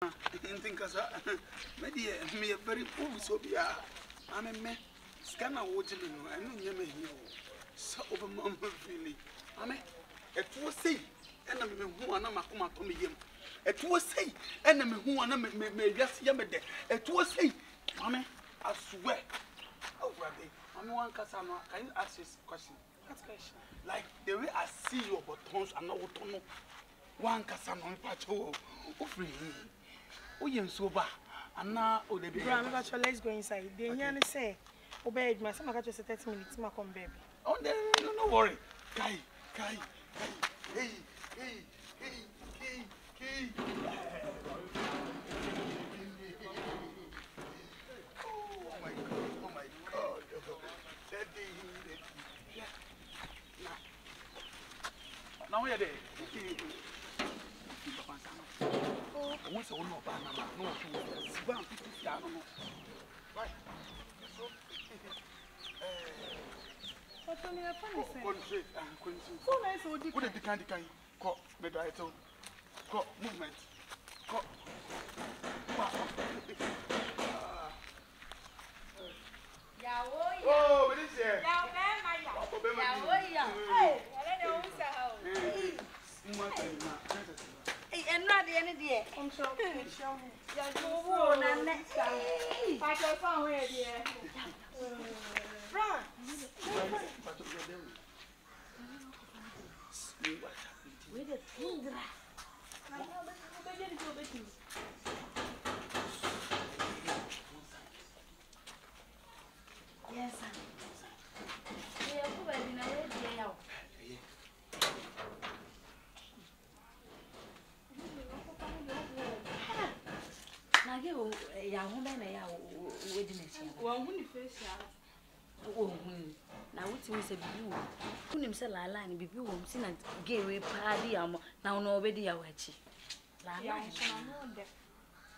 think as me very poor so be I'm a man. Scanner watching I know you may so over mom really. I'm a two say enemy who are not my to me him. A two say enemy who are not me just yamade. A two say, Mammy, I swear. Oh, brother, I'm one Cassandra. Can you ask this question? What question? Like the way I see your buttons and no tunnel. One Cassandra patch oh free. Oh, you're sober. And now, oh, the baby. Let's go inside. The young say, obey my son. I got just 30 minutes. My come, baby. Oh, no worry. Kai. Hey. Oh my God. Now we are there. Once I know about no, right. But only a funny so nice, what did the candy call the title? Call movement. Call. Oh, what is it? And not the end dear. I'm so I can find where dear. With a finger. Yes, sir. We are going in a way. Young woman, one wouldn't face oh, now what's Miss Abu? Who himself a line be you seen and gay party now nobody a watchy.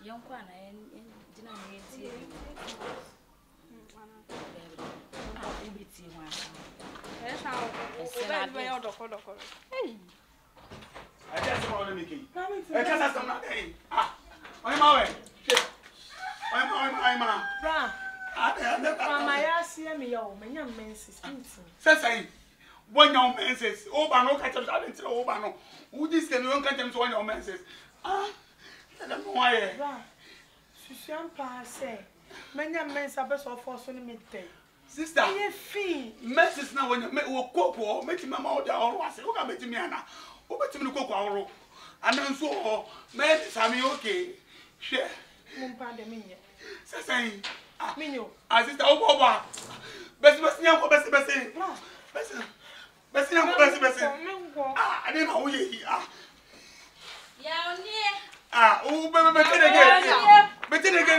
Young one and dinner here. I just want to make it. I can't some nothing. I'm away. I'm my ass, me, young man, says, one young man says, oh, I know, catch us out into Obano. Who this can you catch them to one young man says, I don't know why. Susan say, many young men are best of force on midday. Sister, fee, messes now when you make a cocoa or making my mouth down or was look at me, Anna. Over to me, cocoa, and then so, men, Sammy, okay. Share. Say, Minyo, as it's over. Best, I didn't know you are. Oh, but then again,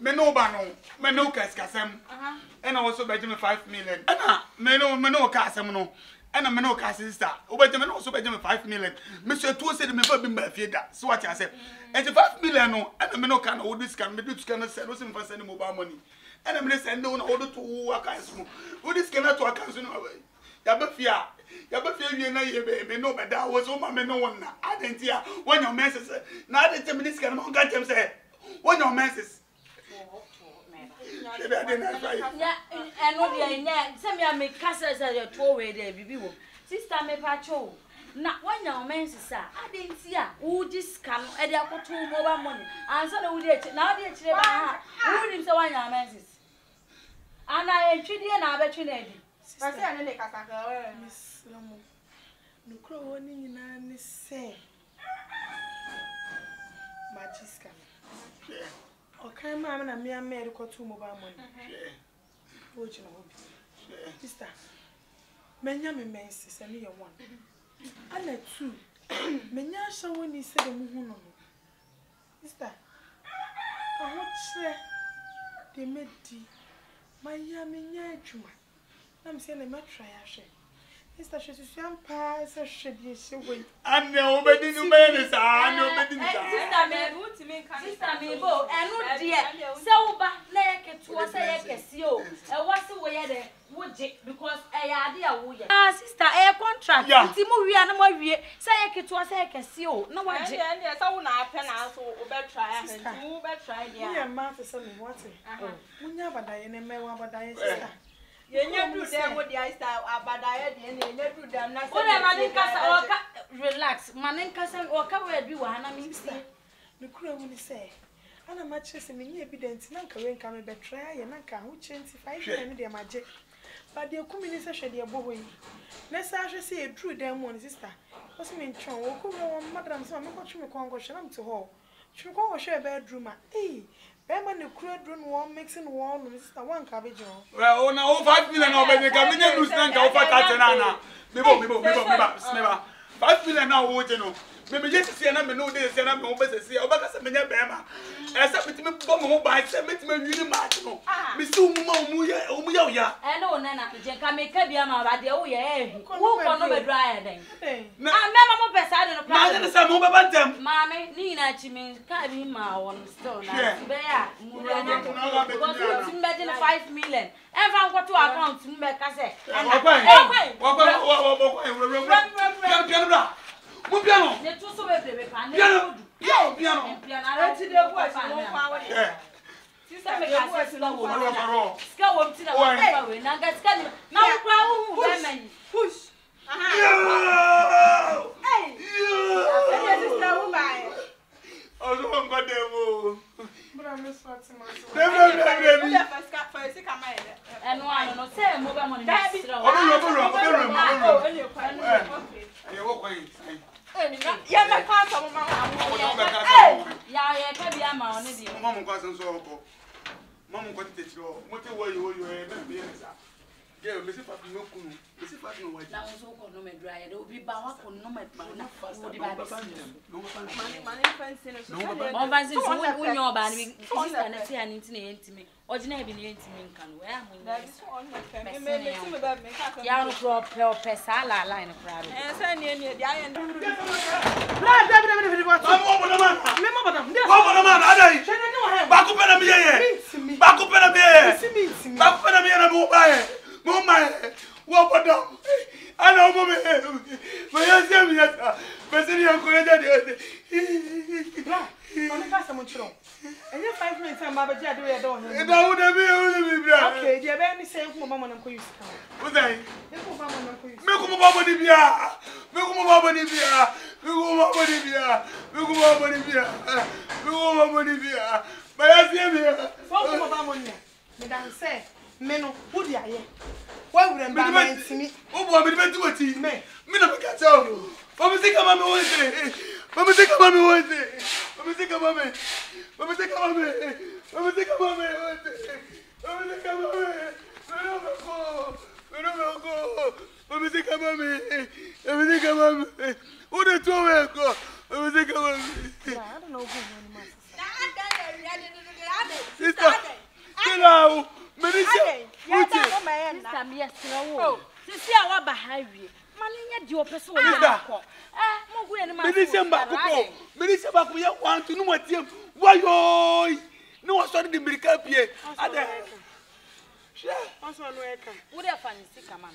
Menobano, Menokas Casam, and also Benjamin 5 million. Meno Casamino, and a Menoca sister, or Benjamin also Benjamin 5 million. Monsieur Two said, never been by Fieda, so what I said. And the 5 million, and a Menocan, all this can be cannot sell us for sending mobile money. And I'm sending no order to work as who this cannot to account away. Yabafia, you know, no, but that was all my men. No one. I didn't hear one your messes. Now the 10 minutes can get them say, one your messes. Yeah, and what you are, some of me castles at your toe where they be. Sister, me pacho. Not one your messes, sir. I didn't see her. Who this come at the apple 2 mobile money. And so we did now the children. Who didn't say one your messes? And I entreat you and I bet you, Neddy. But I don't like Miss Lomo. No crow in an say. Magisca. Okay, mamma, and me a medical 2 mobile money. What you know, sister. Many menses and me a 1. And a 2. Many shall when he said a moon. Sister, I watch they made tea. My yammy, I'm saying a match. Sister, she's a champagne, so should you see when I know, but you made it. I know, but you Sister, me bo, and no dear. So, but like it was a casio. And what's the way there? Would you? Because I idea would you? Ah, sister, a contract. Yeah, Timu, we are no more. Say it was a casio. No one, yes, I will not pen out over try and two better try. Yeah, Martha, some water. We never die in a man, but I sister. You never do them with the ice but I never do them. Relax, Maninka or cover do one. I mean, the crew will say. And I'm much as any evidence, Nanka when come betray and Nanka who change if I can their magic. But the community said, dear boy, let's actually see a true damn one sister. What's mean, Chong, or come on, Madame, so I'm not going to Congo, Shanam to her. She will go share bedroom. Eh, Beman, the crew room warm, mixing warm, Mr. One cabbage. Well, now 5 million over the Camino to stand over Catalana. 5 million now, you know. Maybe just see another no days and I'm over to see about a minute Bama. As I put me bomb by 7 million marginal. Miss Umuya. I know, Nana, you can make a biama, but the oh, yeah, who can over dry then? No, I'm never beside a plan. Some over about them. Mammy, Nina, she means Kadima on stone. Bear, imagine 5 million. Everyone got to account to make us say. Piano. They too so baby. Piano. Piano. Piano. Sister, make us slow. Scow up to the way. Now get scanning. Now women. Push. Hey. I don't got them. But I'm just watching myself. And one, no, say, move on. Yeah, my father, yeah, can be a man. Mamma wasn't so. Mamma got it. What were you? Yeah, Mrs. Fatino, Mrs. Fatino, that was all no dry. It will be bound for no matter. No fancy, when you're banning, and into me. Ordinary being to me can wear. Young crop, Pesala line of crowd. And send you near the iron. Back up and a back up and a Mama, what about them? I know, Mamma. My husband, yes, but then you're going to do it. And you're 5 minutes, I'm about to do it. And I would have been okay. You're very safe for Mamma and Quiz. Would I? Make Meno, who do I? Why would I buy me? Oh, what would I do it? Me, no, catch out. What was it? Come on, what was it? Come on, what was it? What was it? Come on, what was it? Come on, what was it? Come on, what was it? Come on, what was it? Come on, what was it? Come on, who the 2 go? What was it? Come on, I don't know who sister, hello. Sister, behind you. Money, your person. Minister, but we want to know what you why no one started the medical here. Also, would have fancy come on.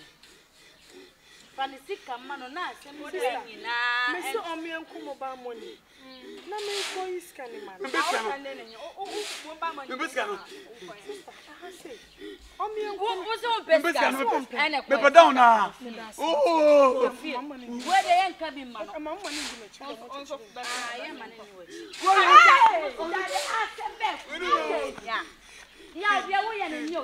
Fancy come on, nice. Mr. Omi and come about money. No, me is canning man. Oh, down now. Oh, where they ain't coming, man. Yeah, we are and you. I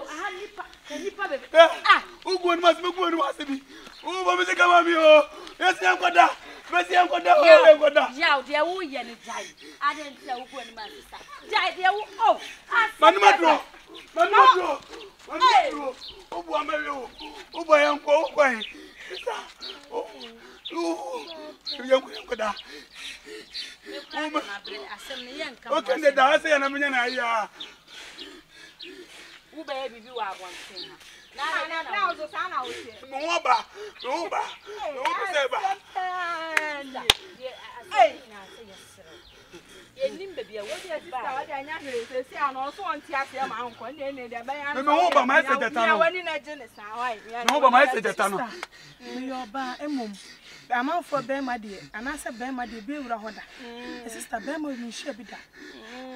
had who going must be going to me. Oh, what was it come on you? Yes, I'm got that. Yeah, they are we and die. I didn't tell who and my sister. Die, they are oh, Manuma. Oh, boy, oh, boy, uncle, oh, boy. Oh, young Koda. Okay, the dance and a million. Who baby you are one thing. Now so sana wo tie. No ba. No say ba. Hey, nim baby, what is ba? What anya hwere se ano so on tie ase ma nko ne ne de ba ya. Me ho ba ma se jeta no. Wani na je ne sa wai. Me ho ba ma se jeta no. Me yo ba emom. Ama for be ma de, ana se be ma de be wura hoda. Sister be ma mi hye bi da.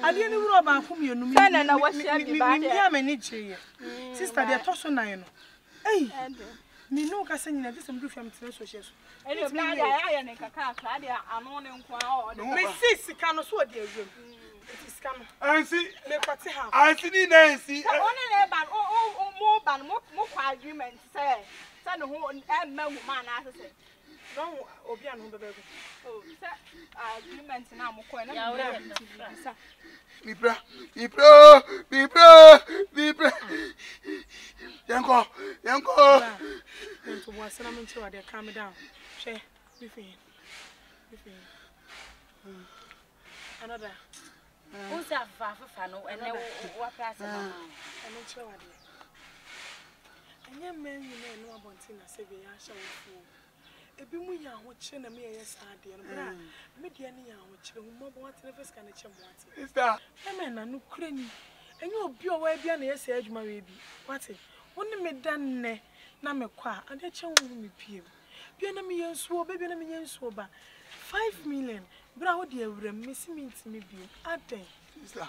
Ade ni wura ba ko mienu mi. Sana na wo hye bi ba de. Mi amani cheye. Sister de to so nan no. Ei. Me no ka se nyina gisem du fiam tire so hye so. Ene bla de ya ne kaka akra de ano ne nko a o. Me sika no so de awem. Sika no. Ansi me kwate ha. Ansi ni na ansi. One ne ban mo ban mo kwa agreement say no ho emma wu ma na ase. Don't obi an ho bebe go. Oh, say agreement na mo ko na Bibra. Yanko. To was na me nche dey calm down. She, be fine. Another. Who's a fafa no and what price am I nche wa dey. Anya men you know about na say be ya sha wo. Ebi mu ya ho kire na me ye sa de no bra. Me de ne ya ho kire hu mo bo wat na first kan che mo wat. Sister, e na no kure ni. Enye obi o wa bia na ye sa adwuma we bi. Wat? Woni me dan ne na me kwa ade che wo me piem. Bia na me ye nsuo, bia na me ye nsuo ba. 5 million. Bra wo de awura me simint me bi. Aden. Sister,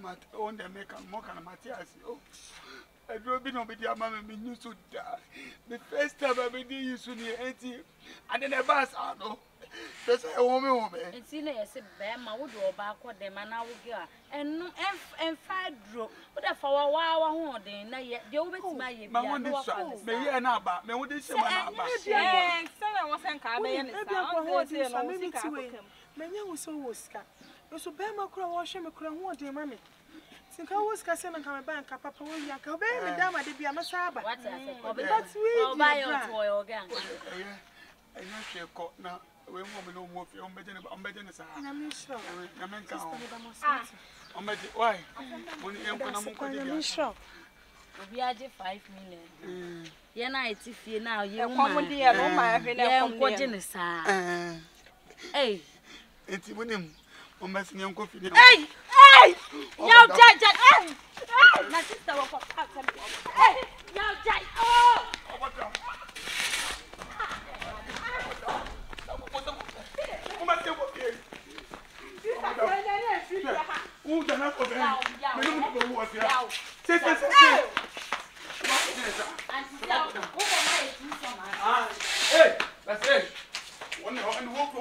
mat on the make am more kan Matthias. Oh. I drove in over the mama me used to die. The first time I did you soon and then the bus I know. That's a woman. And see, I said, Bama would go back with them and I would go. And no, and 5 drop. But if for a while, one day, now yet, you will my one is me and Abba. Me would say, yeah, son wasn't coming. Many was so was cat. So Bama crow wash him a crown one day, mammy. Since I was casting on my bank, Papa, we are coming, Madame, I did be a massaba. What's that? That's we buy your toy again. I know she caught now. We won't no more for your bedroom. I'm sure. Why? I'm sure. We are 5 million. You're not if you now, you're watching the Hey, it's winning. I'm messing your coffee. Hey! Yo, Judge! Hey! My sister will pop out. Hey! Yo, Judge! Oh! Who the hell was that? Hey, that's it. One and walk.